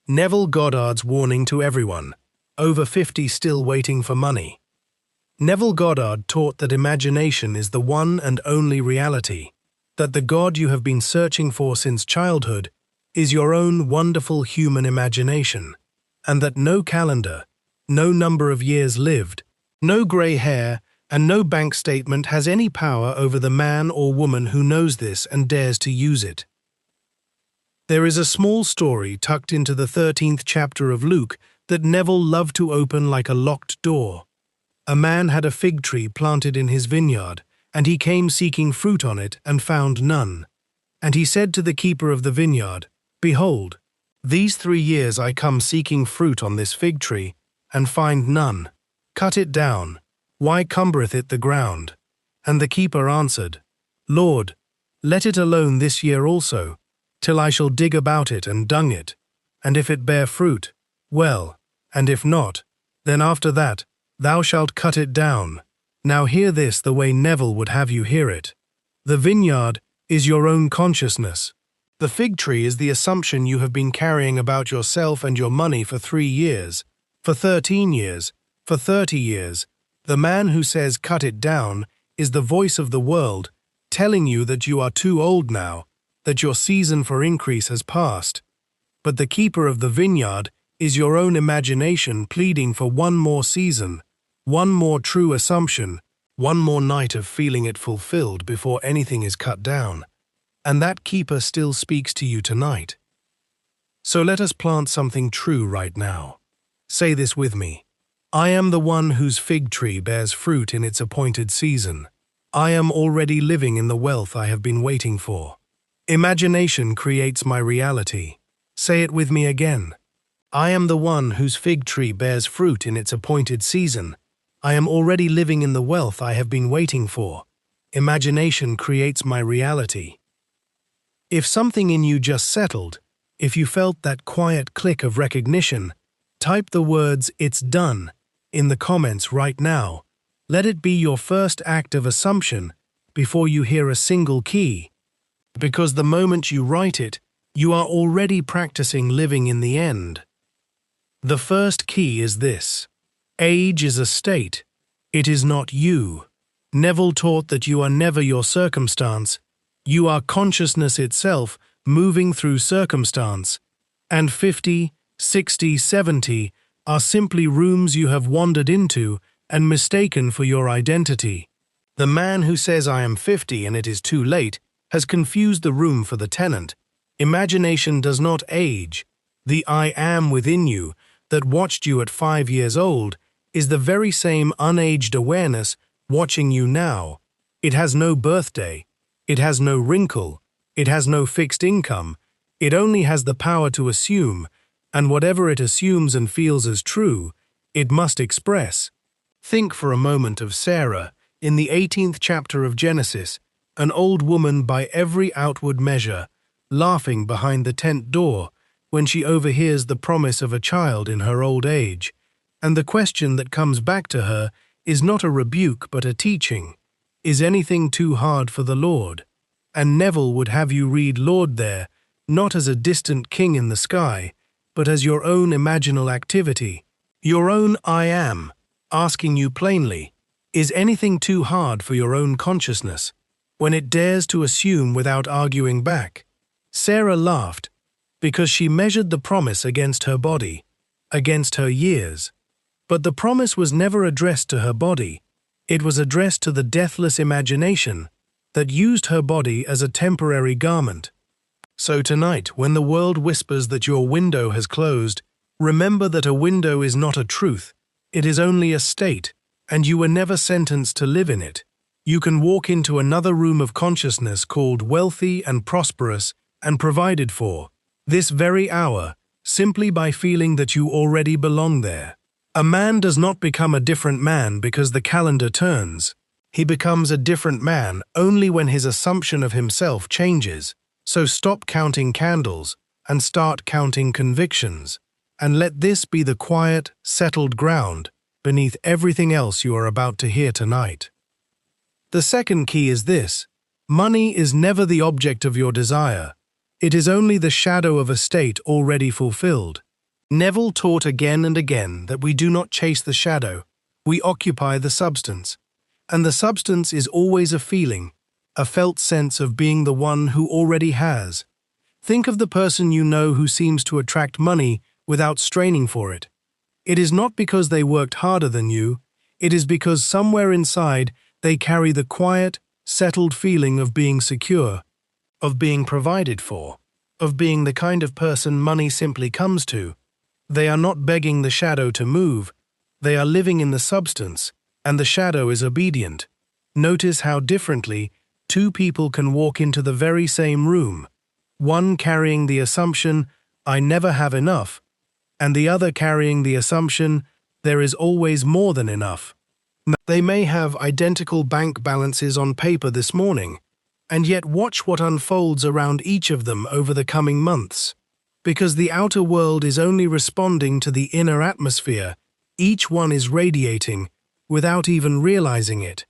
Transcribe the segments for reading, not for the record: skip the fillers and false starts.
Neville Goddard's warning to everyone, over 50 still waiting for money. Neville Goddard taught that imagination is the one and only reality, that the God you have been searching for since childhood is your own wonderful human imagination, and that no calendar, no number of years lived, no grey hair, and no bank statement has any power over the man or woman who knows this and dares to use it. There is a small story tucked into the 13th chapter of Luke that Neville loved to open like a locked door. A man had a fig tree planted in his vineyard, and he came seeking fruit on it and found none. And he said to the keeper of the vineyard, "Behold, these 3 years I come seeking fruit on this fig tree, and find none. Cut it down. Why cumbereth it the ground?" And the keeper answered, "Lord, let it alone this year also, till I shall dig about it and dung it, and if it bear fruit, well, and if not, then after that thou shalt cut it down." Now hear this the way Neville would have you hear it. The vineyard is your own consciousness. The fig tree is the assumption you have been carrying about yourself and your money for 3 years, for 13 years, for 30 years. The man who says cut it down is the voice of the world, telling you that you are too old now, that your season for increase has passed. But the keeper of the vineyard is your own imagination pleading for one more season, one more true assumption, one more night of feeling it fulfilled before anything is cut down. And that keeper still speaks to you tonight. So let us plant something true right now. Say this with me. I am the one whose fig tree bears fruit in its appointed season. I am already living in the wealth I have been waiting for. Imagination creates my reality. Say it with me again. I am the one whose fig tree bears fruit in its appointed season. I am already living in the wealth I have been waiting for. Imagination creates my reality. If something in you just settled, if you felt that quiet click of recognition, type the words "It's done" in the comments right now. Let it be your first act of assumption before you hear a single key. Because the moment you write it, you are already practicing living in the end. The first key is this. Age is a state. It is not you. Neville taught that you are never your circumstance. You are consciousness itself moving through circumstance. And 50, 60, 70 are simply rooms you have wandered into and mistaken for your identity. The man who says I am 50 and it is too late has confused the room for the tenant. Imagination does not age. The I am within you that watched you at 5 years old is the very same unaged awareness watching you now. It has no birthday. It has no wrinkle. It has no fixed income. It only has the power to assume, and whatever it assumes and feels as true, it must express. Think for a moment of Sarah in the 18th chapter of Genesis, an old woman by every outward measure, laughing behind the tent door when she overhears the promise of a child in her old age. And the question that comes back to her is not a rebuke but a teaching. Is anything too hard for the Lord? And Neville would have you read Lord there, not as a distant king in the sky, but as your own imaginal activity, your own I am, asking you plainly, is anything too hard for your own consciousness? When it dares to assume without arguing back. Sarah laughed because she measured the promise against her body, against her years. But the promise was never addressed to her body. It was addressed to the deathless imagination that used her body as a temporary garment. So tonight, when the world whispers that your window has closed, remember that a window is not a truth. It is only a state, and you were never sentenced to live in it. You can walk into another room of consciousness called wealthy and prosperous and provided for, this very hour, simply by feeling that you already belong there. A man does not become a different man because the calendar turns. He becomes a different man only when his assumption of himself changes. So stop counting candles and start counting convictions. And let this be the quiet, settled ground beneath everything else you are about to hear tonight. The second key is this. Money is never the object of your desire. It is only the shadow of a state already fulfilled. Neville taught again and again that we do not chase the shadow, we occupy the substance. And the substance is always a feeling, a felt sense of being the one who already has. Think of the person you know who seems to attract money without straining for it. It is not because they worked harder than you, it is because somewhere inside they carry the quiet, settled feeling of being secure, of being provided for, of being the kind of person money simply comes to. They are not begging the shadow to move, they are living in the substance, and the shadow is obedient. Notice how differently two people can walk into the very same room, one carrying the assumption, "I never have enough," and the other carrying the assumption, "There is always more than enough." They may have identical bank balances on paper this morning, and yet watch what unfolds around each of them over the coming months. Because the outer world is only responding to the inner atmosphere, each one is radiating, without even realizing it.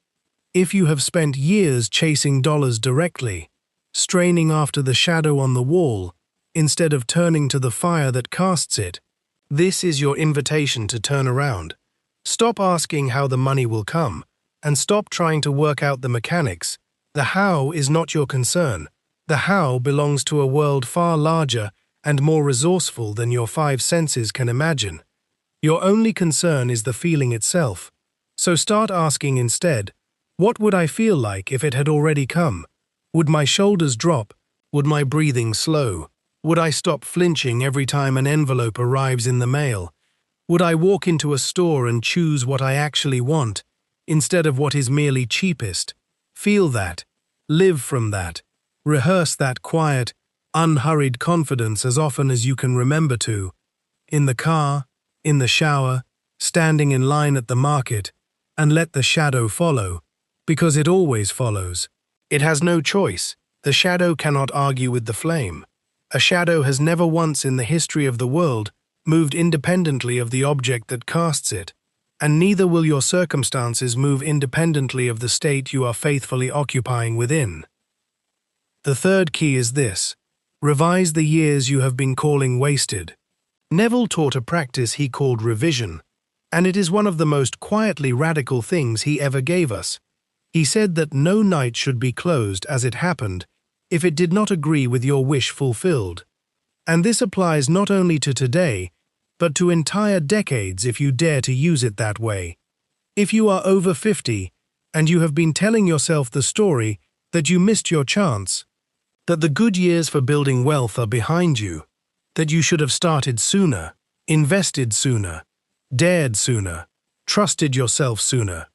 If you have spent years chasing dollars directly, straining after the shadow on the wall, instead of turning to the fire that casts it, this is your invitation to turn around. Stop asking how the money will come, and stop trying to work out the mechanics. The how is not your concern. The how belongs to a world far larger and more resourceful than your five senses can imagine. Your only concern is the feeling itself. So start asking instead, what would I feel like if it had already come? Would my shoulders drop? Would my breathing slow? Would I stop flinching every time an envelope arrives in the mail? Would I walk into a store and choose what I actually want, instead of what is merely cheapest? Feel that. Live from that. Rehearse that quiet, unhurried confidence as often as you can remember to. In the car, in the shower, standing in line at the market, and let the shadow follow, because it always follows. It has no choice. The shadow cannot argue with the flame. A shadow has never once in the history of the world moved independently of the object that casts it, and neither will your circumstances move independently of the state you are faithfully occupying within. The third key is this: revise the years you have been calling wasted. Neville taught a practice he called revision, and it is one of the most quietly radical things he ever gave us. He said that no night should be closed as it happened if it did not agree with your wish fulfilled. And this applies not only to today, but to entire decades if you dare to use it that way. If you are over 50 and you have been telling yourself the story that you missed your chance, that the good years for building wealth are behind you, that you should have started sooner, invested sooner, dared sooner, trusted yourself sooner,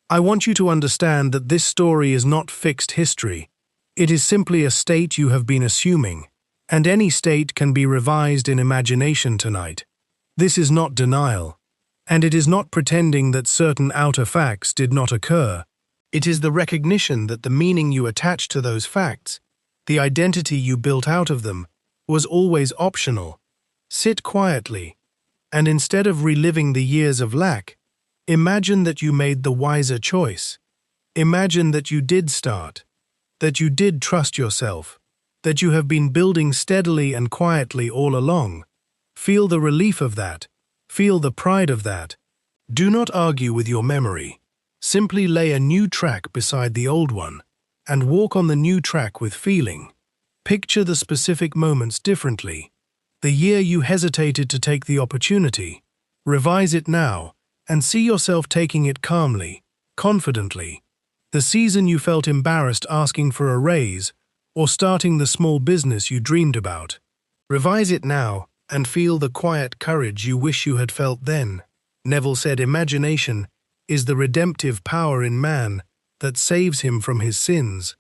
I want you to understand that this story is not fixed history. It is simply a state you have been assuming, and any state can be revised in imagination tonight. This is not denial, and it is not pretending that certain outer facts did not occur. It is the recognition that the meaning you attach to those facts, the identity you built out of them, was always optional. Sit quietly, and instead of reliving the years of lack, imagine that you made the wiser choice. Imagine that you did start, that you did trust yourself, that you have been building steadily and quietly all along. Feel the relief of that. Feel the pride of that. Do not argue with your memory. Simply lay a new track beside the old one, and walk on the new track with feeling. Picture the specific moments differently. The year you hesitated to take the opportunity. Revise it now, and see yourself taking it calmly, confidently. The season you felt embarrassed asking for a raise, or starting the small business you dreamed about. Revise it now, and feel the quiet courage you wish you had felt then. Neville said imagination is the redemptive power in man that saves him from his sins.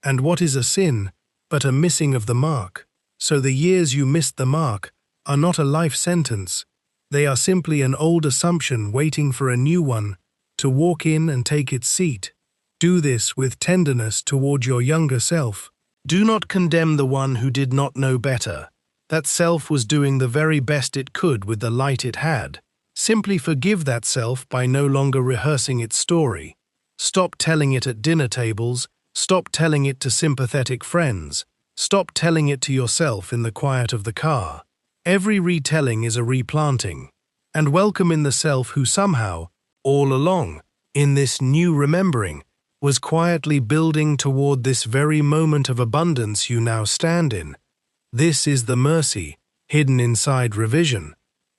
And what is a sin but a missing of the mark? So the years you missed the mark are not a life sentence. They are simply an old assumption waiting for a new one to walk in and take its seat. Do this with tenderness toward your younger self. Do not condemn the one who did not know better. That self was doing the very best it could with the light it had. Simply forgive that self by no longer rehearsing its story. Stop telling it at dinner tables. Stop telling it to sympathetic friends. Stop telling it to yourself in the quiet of the car. Every retelling is a replanting, and welcome in the self who somehow, all along, in this new remembering, was quietly building toward this very moment of abundance you now stand in. This is the mercy, hidden inside revision,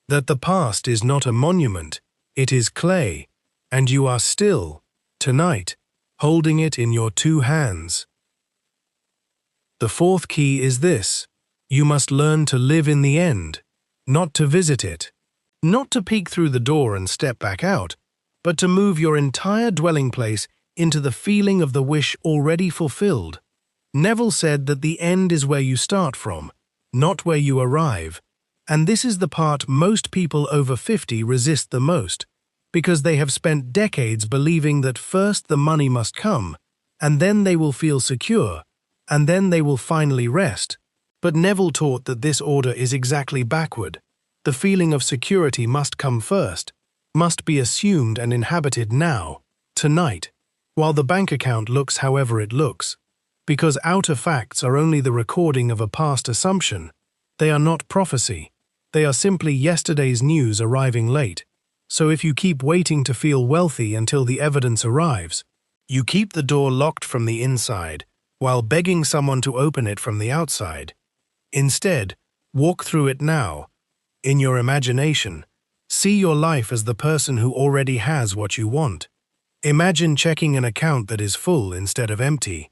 that the past is not a monument, it is clay, and you are still, tonight, holding it in your two hands. The fourth key is this: you must learn to live in the end, not to visit it, not to peek through the door and step back out, but to move your entire dwelling place into the feeling of the wish already fulfilled. Neville said that the end is where you start from, not where you arrive, and this is the part most people over 50 resist the most, because they have spent decades believing that first the money must come, and then they will feel secure, and then they will finally rest. But Neville taught that this order is exactly backward. The feeling of security must come first, must be assumed and inhabited now, tonight, while the bank account looks however it looks. Because outer facts are only the recording of a past assumption. They are not prophecy. They are simply yesterday's news arriving late. So if you keep waiting to feel wealthy until the evidence arrives, you keep the door locked from the inside while begging someone to open it from the outside. Instead, walk through it now. In your imagination, see your life as the person who already has what you want. Imagine checking an account that is full instead of empty.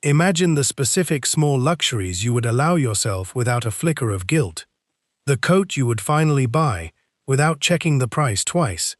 Imagine the specific small luxuries you would allow yourself without a flicker of guilt. The coat you would finally buy without checking the price twice.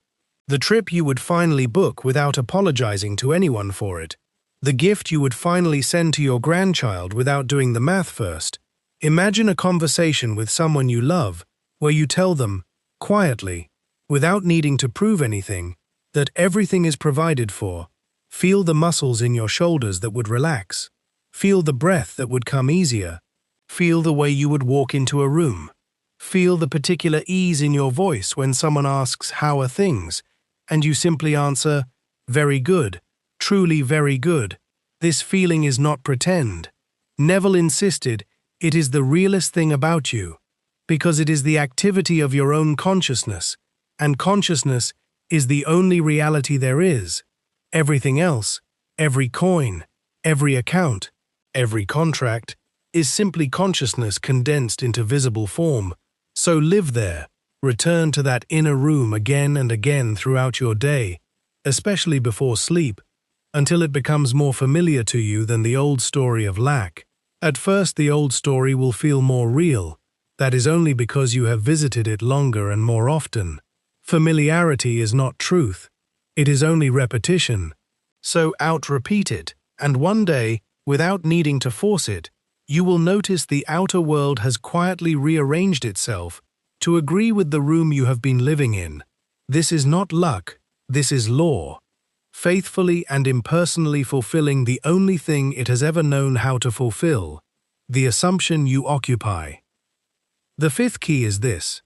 The trip you would finally book without apologizing to anyone for it. The gift you would finally send to your grandchild without doing the math first. Imagine a conversation with someone you love where you tell them, quietly, without needing to prove anything, that everything is provided for. Feel the muscles in your shoulders that would relax. Feel the breath that would come easier. Feel the way you would walk into a room. Feel the particular ease in your voice when someone asks, "How are things?" and you simply answer, "Very good, truly very good." This feeling is not pretend. Neville insisted, it is the realest thing about you, because it is the activity of your own consciousness, and consciousness is the only reality there is. Everything else, every coin, every account, every contract, is simply consciousness condensed into visible form. So live there, return to that inner room again and again throughout your day, especially before sleep, until it becomes more familiar to you than the old story of lack. At first the old story will feel more real. That is only because you have visited it longer and more often. Familiarity is not truth. It is only repetition. So out-repeat it, and one day, without needing to force it, you will notice the outer world has quietly rearranged itself to agree with the room you have been living in. This is not luck, this is law. Faithfully and impersonally fulfilling the only thing it has ever known how to fulfill, the assumption you occupy. The fifth key is this: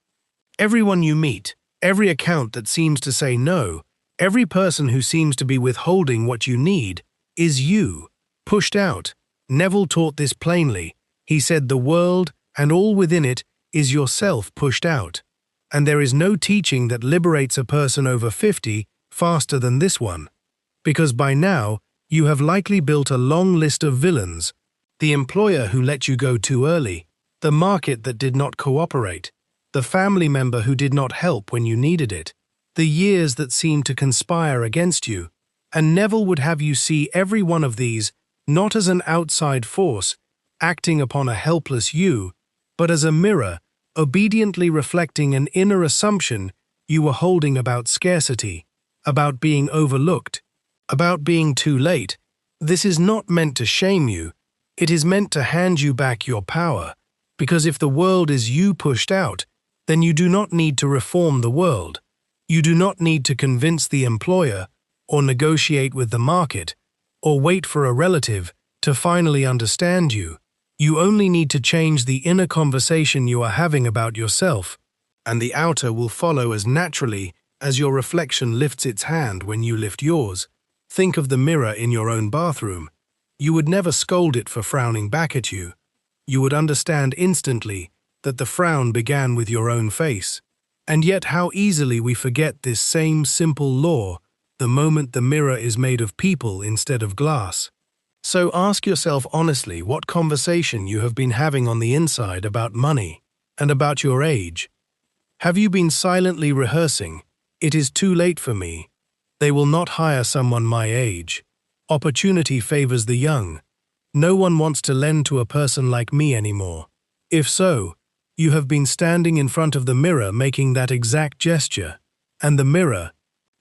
everyone you meet, every account that seems to say no, every person who seems to be withholding what you need, is you, pushed out. Neville taught this plainly. He said the world, and all within it, is yourself pushed out. And there is no teaching that liberates a person over 50 faster than this one. Because by now, you have likely built a long list of villains: the employer who let you go too early, the market that did not cooperate, the family member who did not help when you needed it, the years that seemed to conspire against you. And Neville would have you see every one of these not as an outside force acting upon a helpless you, but as a mirror obediently reflecting an inner assumption you were holding about scarcity, about being overlooked, about being too late. This is not meant to shame you. It is meant to hand you back your power, because if the world is you pushed out, then you do not need to reform the world. You do not need to convince the employer or negotiate with the market, or wait for a relative to finally understand you. You only need to change the inner conversation you are having about yourself, and the outer will follow as naturally as your reflection lifts its hand when you lift yours. Think of the mirror in your own bathroom. You would never scold it for frowning back at you. You would understand instantly that the frown began with your own face. And yet how easily we forget this same simple law the moment the mirror is made of people instead of glass. So ask yourself honestly what conversation you have been having on the inside about money and about your age. Have you been silently rehearsing, "It is too late for me. They will not hire someone my age. Opportunity favors the young. No one wants to lend to a person like me anymore." If so, you have been standing in front of the mirror making that exact gesture, and the mirror,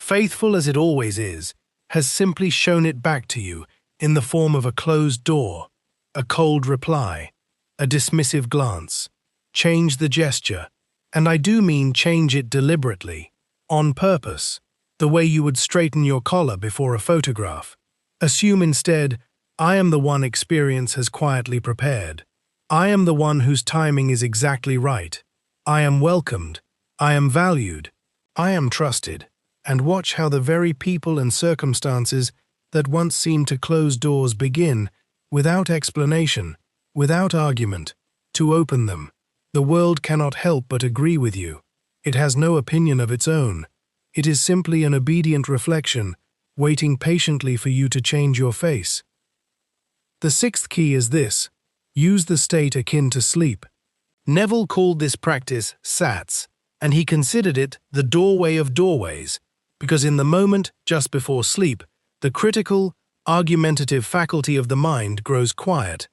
faithful as it always is, has simply shown it back to you in the form of a closed door, a cold reply, a dismissive glance. Change the gesture, and I do mean change it deliberately, on purpose, the way you would straighten your collar before a photograph. Assume instead, I am the one experience has quietly prepared. I am the one whose timing is exactly right. I am welcomed. I am valued. I am trusted. And watch how the very people and circumstances that once seemed to close doors begin, without explanation, without argument, to open them. The world cannot help but agree with you. It has no opinion of its own. It is simply an obedient reflection, waiting patiently for you to change your face. The sixth key is this: use the state akin to sleep. Neville called this practice SATS, and he considered it the doorway of doorways, because in the moment just before sleep, the critical, argumentative faculty of the mind grows quiet,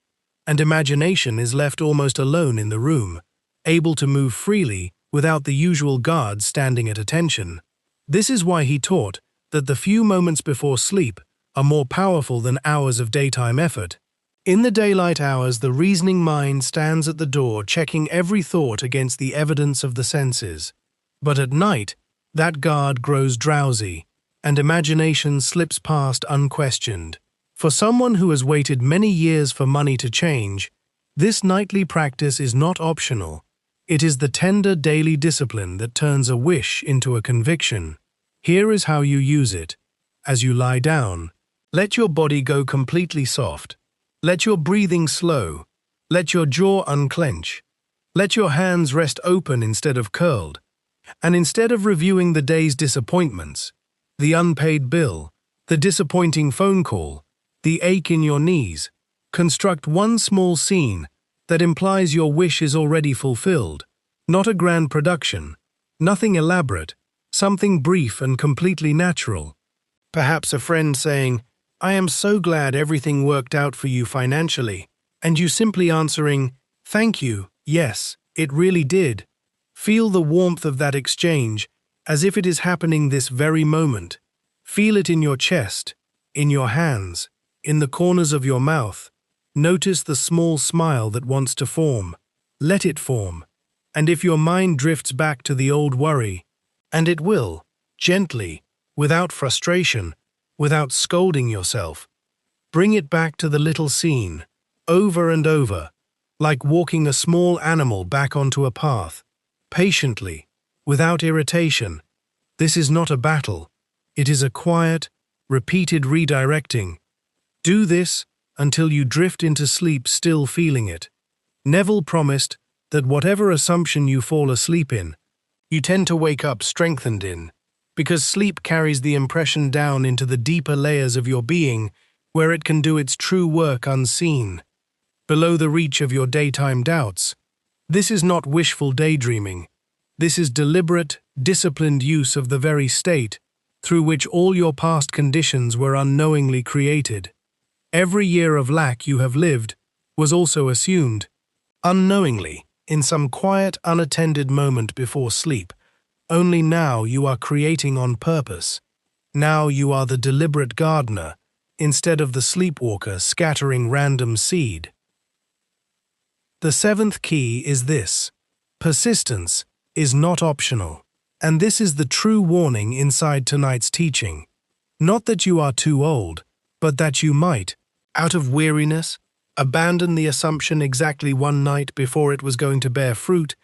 and imagination is left almost alone in the room, able to move freely without the usual guard standing at attention. This is why he taught that the few moments before sleep are more powerful than hours of daytime effort. In the daylight hours, the reasoning mind stands at the door checking every thought against the evidence of the senses. But at night, that guard grows drowsy, and imagination slips past unquestioned. For someone who has waited many years for money to change, this nightly practice is not optional. It is the tender daily discipline that turns a wish into a conviction. Here is how you use it. As you lie down, let your body go completely soft. Let your breathing slow. Let your jaw unclench. Let your hands rest open instead of curled. And instead of reviewing the day's disappointments, the unpaid bill, the disappointing phone call, the ache in your knees, construct one small scene that implies your wish is already fulfilled. Not a grand production, nothing elaborate, something brief and completely natural. Perhaps a friend saying, "I am so glad everything worked out for you financially," and you simply answering, "Thank you, yes, it really did." Feel the warmth of that exchange as if it is happening this very moment. Feel it in your chest, in your hands, in the corners of your mouth. Notice the small smile that wants to form. Let it form. And if your mind drifts back to the old worry, and it will, gently, without frustration, without scolding yourself, bring it back to the little scene, over and over, like walking a small animal back onto a path, patiently, without irritation. This is not a battle. It is a quiet, repeated redirecting. Do this until you drift into sleep still feeling it. Neville promised that whatever assumption you fall asleep in, you tend to wake up strengthened in, because sleep carries the impression down into the deeper layers of your being where it can do its true work unseen, below the reach of your daytime doubts. This is not wishful daydreaming. This is deliberate, disciplined use of the very state through which all your past conditions were unknowingly created. Every year of lack you have lived was also assumed, unknowingly, in some quiet, unattended moment before sleep. Only now you are creating on purpose. Now you are the deliberate gardener, instead of the sleepwalker scattering random seed. The seventh key is this: persistence is not optional. And this is the true warning inside tonight's teaching. Not that you are too old, but that you might, out of weariness, abandon the assumption exactly one night before it was going to bear fruit.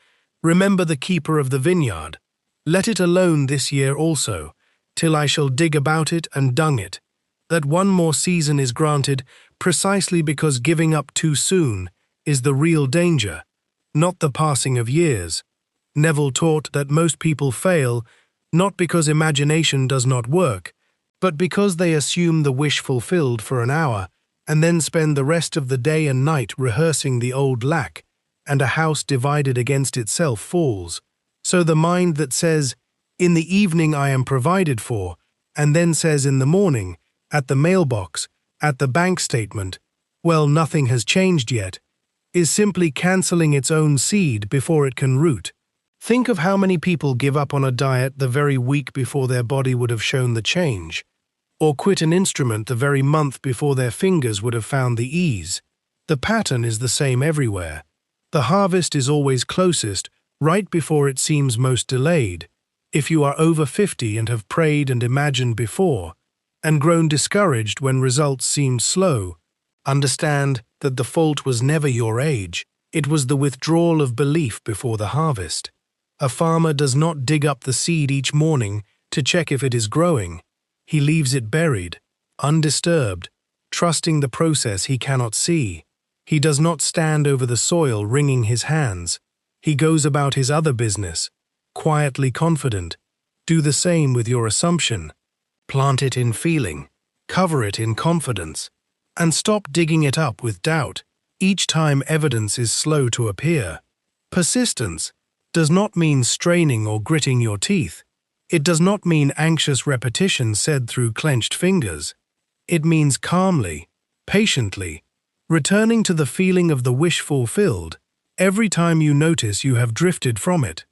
Remember the keeper of the vineyard. Let it alone this year also, till I shall dig about it and dung it. That one more season is granted precisely because giving up too soon is the real danger. not the passing of years. Neville taught that most people fail not because imagination does not work, but because they assume the wish fulfilled for an hour and then spend the rest of the day and night rehearsing the old lack, and a house divided against itself falls. So the mind that says, "In the evening I am provided for," and then says in the morning, at the mailbox, at the bank statement, "Well, nothing has changed yet," is simply cancelling its own seed before it can root. Think of how many people give up on a diet the very week before their body would have shown the change, or quit an instrument the very month before their fingers would have found the ease. The pattern is the same everywhere. The harvest is always closest, right before it seems most delayed. If you are over 50 and have prayed and imagined before, and grown discouraged when results seemed slow, understand that the fault was never your age. It was the withdrawal of belief before the harvest. A farmer does not dig up the seed each morning to check if it is growing. He leaves it buried, undisturbed, trusting the process he cannot see. He does not stand over the soil wringing his hands. He goes about his other business, quietly confident. Do the same with your assumption. Plant it in feeling, cover it in confidence, and stop digging it up with doubt each time evidence is slow to appear. Persistence does not mean straining or gritting your teeth. It does not mean anxious repetition said through clenched fingers. It means calmly, patiently, returning to the feeling of the wish fulfilled every time you notice you have drifted from it.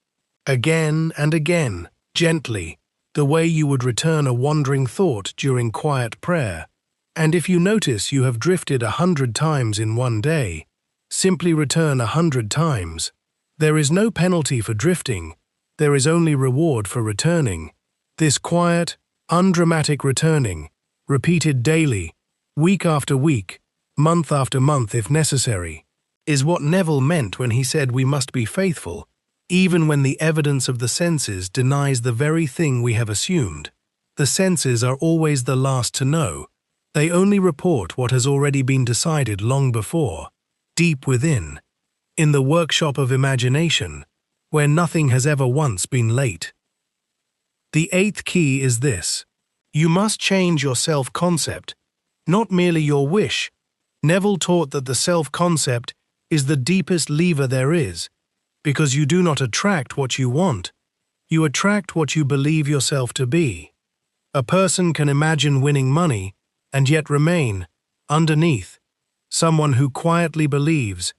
Again and again, gently, the way you would return a wandering thought during quiet prayer. And if you notice you have drifted 100 times in one day, simply return 100 times. There is no penalty for drifting. There is only reward for returning. This quiet, undramatic returning, repeated daily, week after week, month after month if necessary, is what Neville meant when he said we must be faithful, even when the evidence of the senses denies the very thing we have assumed. The senses are always the last to know. They only report what has already been decided long before, deep within, in the workshop of imagination, where nothing has ever once been late. The eighth key is this: you must change your self-concept, not merely your wish. Neville taught that the self-concept is the deepest lever there is, because you do not attract what you want, you attract what you believe yourself to be. A person can imagine winning money and yet remain, underneath, someone who quietly believes,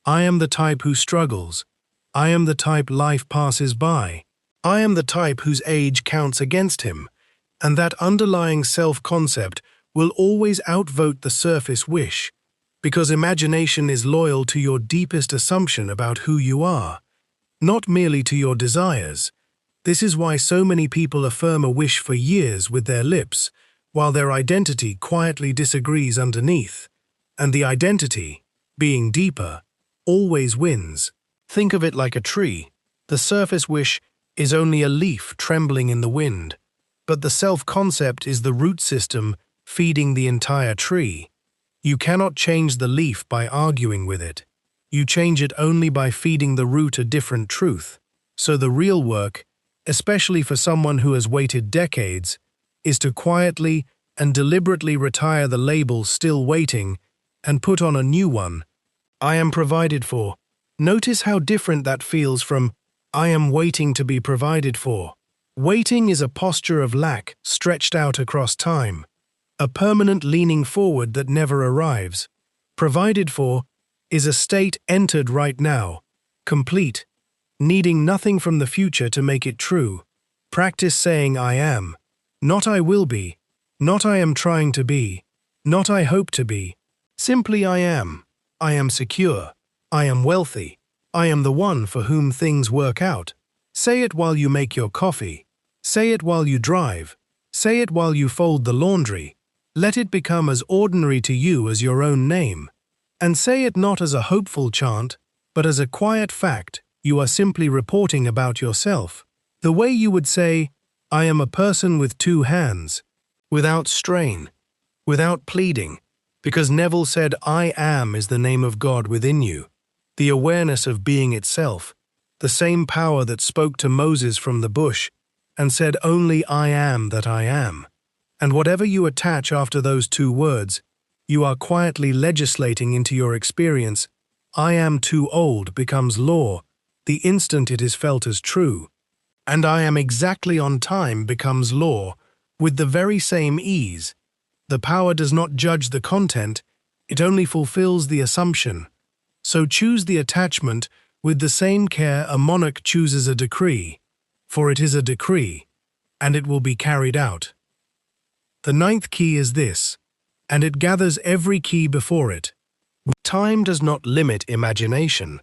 "I am the type who struggles. I am the type life passes by. I am the type whose age counts against him," and that underlying self-concept will always outvote the surface wish, because imagination is loyal to your deepest assumption about who you are, not merely to your desires. This is why so many people affirm a wish for years with their lips, while their identity quietly disagrees underneath, and the identity, being deeper, always wins. Think of it like a tree. The surface wish is only a leaf trembling in the wind, but the self-concept is the root system feeding the entire tree. You cannot change the leaf by arguing with it. You change it only by feeding the root a different truth. So the real work, especially for someone who has waited decades, is to quietly and deliberately retire the label "still waiting" and put on a new one. "I am provided for." Notice how different that feels from "I am waiting to be provided for." Waiting is a posture of lack stretched out across time, a permanent leaning forward that never arrives. Provided for is a state entered right now, complete, needing nothing from the future to make it true. Practice saying "I am," not "I will be," not "I am trying to be," not "I hope to be." Simply "I am." I am secure. I am wealthy. I am the one for whom things work out. Say it while you make your coffee. Say it while you drive. Say it while you fold the laundry. Let it become as ordinary to you as your own name. And say it not as a hopeful chant, but as a quiet fact you are simply reporting about yourself. The way you would say, "I am a person with two hands," without strain, without pleading, because Neville said "I am" is the name of God within you. the awareness of being itself, the same power that spoke to Moses from the bush and said, "Only I am that I am." And whatever you attach after those two words, you are quietly legislating into your experience. "I am too old" becomes law the instant it is felt as true, and "I am exactly on time" becomes law with the very same ease. The power does not judge the content, it only fulfills the assumption. So choose the attachment with the same care a monarch chooses a decree, for it is a decree, and it will be carried out. The ninth key is this, and it gathers every key before it. Time does not limit imagination.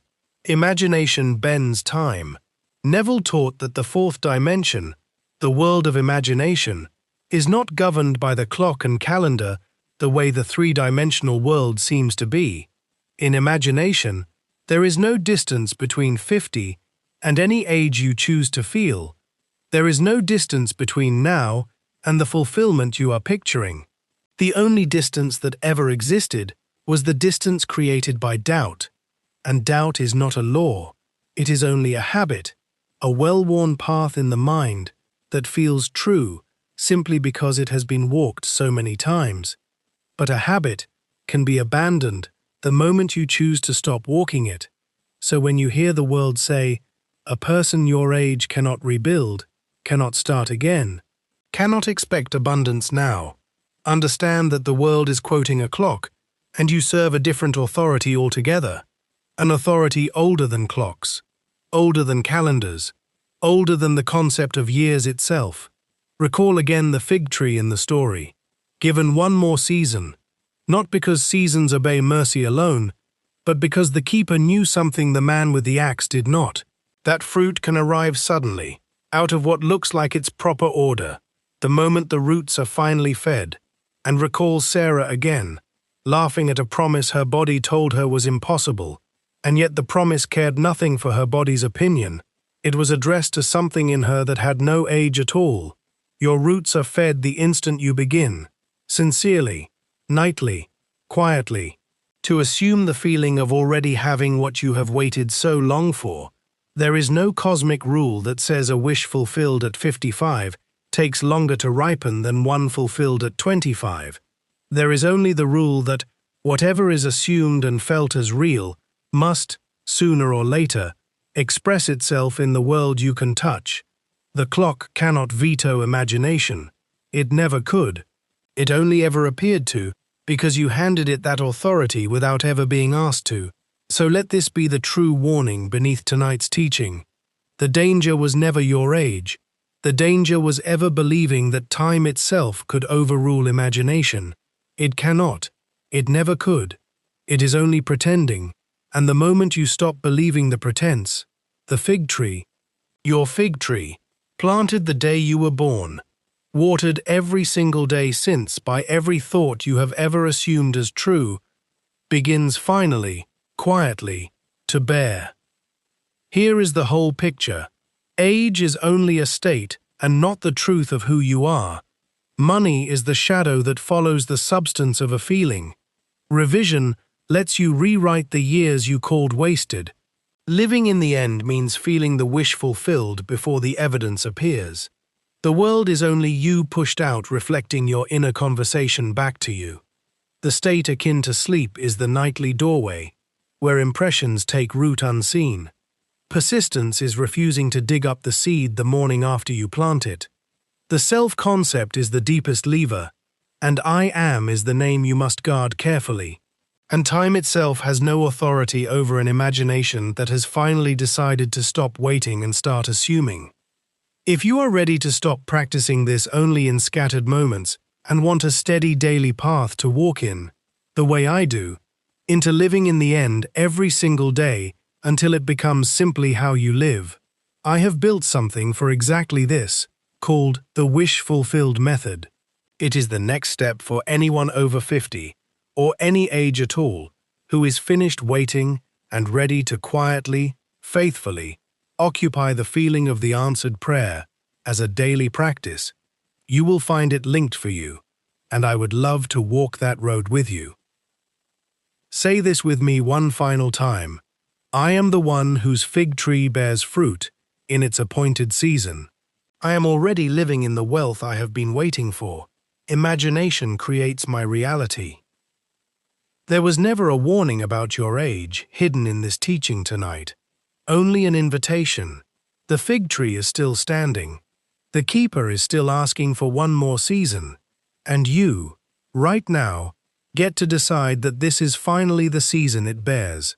Imagination bends time. Neville taught that the fourth dimension, the world of imagination, is not governed by the clock and calendar the way the three-dimensional world seems to be. In imagination, there is no distance between 50 and any age you choose to feel. There is no distance between now and the fulfillment you are picturing. The only distance that ever existed was the distance created by doubt. And doubt is not a law, it is only a habit, a well-worn path in the mind that feels true simply because it has been walked so many times. But a habit can be abandoned the moment you choose to stop walking it. So when you hear the world say, "A person your age cannot rebuild, cannot start again, cannot expect abundance now," understand that the world is quoting a clock, and you serve a different authority altogether. An authority older than clocks, older than calendars, older than the concept of years itself. Recall again the fig tree in the story. Given one more season, not because seasons obey mercy alone, but because the keeper knew something the man with the axe did not. That fruit can arrive suddenly, out of what looks like its proper order, the moment the roots are finally fed. And recall Sarah again, laughing at a promise her body told her was impossible, and yet the promise cared nothing for her body's opinion. It was addressed to something in her that had no age at all. Your roots are fed the instant you begin, sincerely, nightly, quietly, to assume the feeling of already having what you have waited so long for. There is no cosmic rule that says a wish fulfilled at 55 takes longer to ripen than one fulfilled at 25. There is only the rule that whatever is assumed and felt as real must, sooner or later, express itself in the world you can touch. The clock cannot veto imagination. It never could. It only ever appeared to, because you handed it that authority without ever being asked to. So let this be the true warning beneath tonight's teaching. The danger was never your age. The danger was ever believing that time itself could overrule imagination. It cannot. It never could. It is only pretending. And the moment you stop believing the pretense, the fig tree, your fig tree, planted the day you were born, watered every single day since by every thought you have ever assumed as true, begins finally, quietly, to bear. Here is the whole picture. Age is only a state and not the truth of who you are. Money is the shadow that follows the substance of a feeling. Revision lets you rewrite the years you called wasted. Living in the end means feeling the wish fulfilled before the evidence appears. The world is only you pushed out reflecting your inner conversation back to you. The state akin to sleep is the nightly doorway, where impressions take root unseen. Persistence is refusing to dig up the seed the morning after you plant it. The self-concept is the deepest lever, and I am is the name you must guard carefully. And time itself has no authority over an imagination that has finally decided to stop waiting and start assuming. If you are ready to stop practicing this only in scattered moments and want a steady daily path to walk in, the way I do, into living in the end every single day until it becomes simply how you live, I have built something for exactly this, called the Wish Fulfilled Method. It is the next step for anyone over 50, or any age at all, who is finished waiting and ready to quietly, faithfully, occupy the feeling of the answered prayer as a daily practice. You will find it linked for you, and I would love to walk that road with you. Say this with me one final time. I am the one whose fig tree bears fruit in its appointed season. I am already living in the wealth I have been waiting for. Imagination creates my reality. There was never a warning about your age hidden in this teaching tonight. Only an invitation. The fig tree is still standing. The keeper is still asking for one more season. And you, right now, get to decide that this is finally the season it bears.